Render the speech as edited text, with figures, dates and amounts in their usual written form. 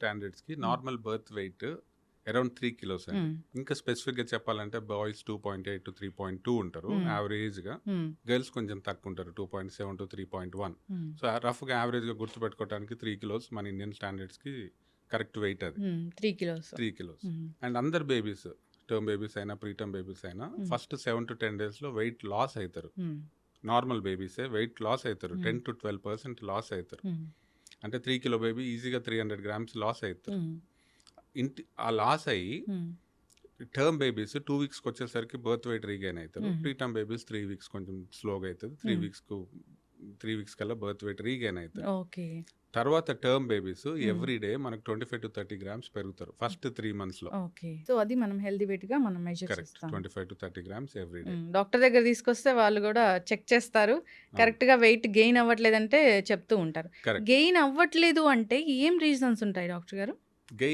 స్టాండర్డ్స్కి normal birth weight around 3 kilos అండి. ఇంకా స్పెసిఫిక్గా చెప్పాలంటే బాయ్స్ 2.8 టు 3.2 ఉంటారు యావరేజ్గా. గర్ల్స్ కొంచెం తక్కువ ఉంటారు 2.7 టు 3.1. సో రఫ్గా యావరేజ్గా గుర్తుపెట్టుకోవడానికి 3 కిలోస్ మన ఇండియన్ స్టాండర్డ్స్కి కరెక్ట్ వెయిట్ అది. 3 కిలోస్. 3 కిలోస్. అండ్ అందరు బేబీస్, టర్మ్ బేబీస్ అయినా ప్రీటర్మ్ బేబీస్ అయినా ఫస్ట్ 7 to 10 డేస్లో వెయిట్ లాస్ అవుతారు. నార్మల్ బేబీసే వెయిట్ లాస్ అవుతారు, 10 to 12% లాస్ అవుతారు. అంటే 3 కిలో బేబీ ఈజీగా 300 grams లాస్ అవుతారు. ఆ లాస్ అయ్యి టర్మ్ బేబీస్ 2 వీక్స్కి వచ్చేసరికి బర్త్ వెయిట్ రీగైన్ అవుతారు. ప్రీటర్మ్ బేబీస్ 3 వీక్స్ కొంచెం స్లోగా అవుతుంది. 3 వీక్స్ కల్లా బర్త్ వెయిట్ రీగైన్ అవుతారు. ఓకే. తర్వాత టర్మ్ బేబీస్ ఎవ్రీ డే మనకు 25 to 30 grams పెరుగుతారు ఫస్ట్ 3 months లో. ఓకే. సో అది మనం హెల్తీ వెయిట్ గా మనం మెజర్ కరెక్ట్, చేస్తాం. 25 to 30 grams every day. Doctor దగ్గర తీసుకొస్తే వాళ్ళు కూడా చెక్ చేస్తారు, కరెక్ట్ గా వెయిట్ గెయిన్ అవ్వట్లేదంటే చెప్తూ ఉంటారు. కరెక్ట్. గెయిన్ అవ్వట్లేదు అంటే ఏం రీజన్స్ ఉంటాయి డాక్టర్ గారు? గెయిన్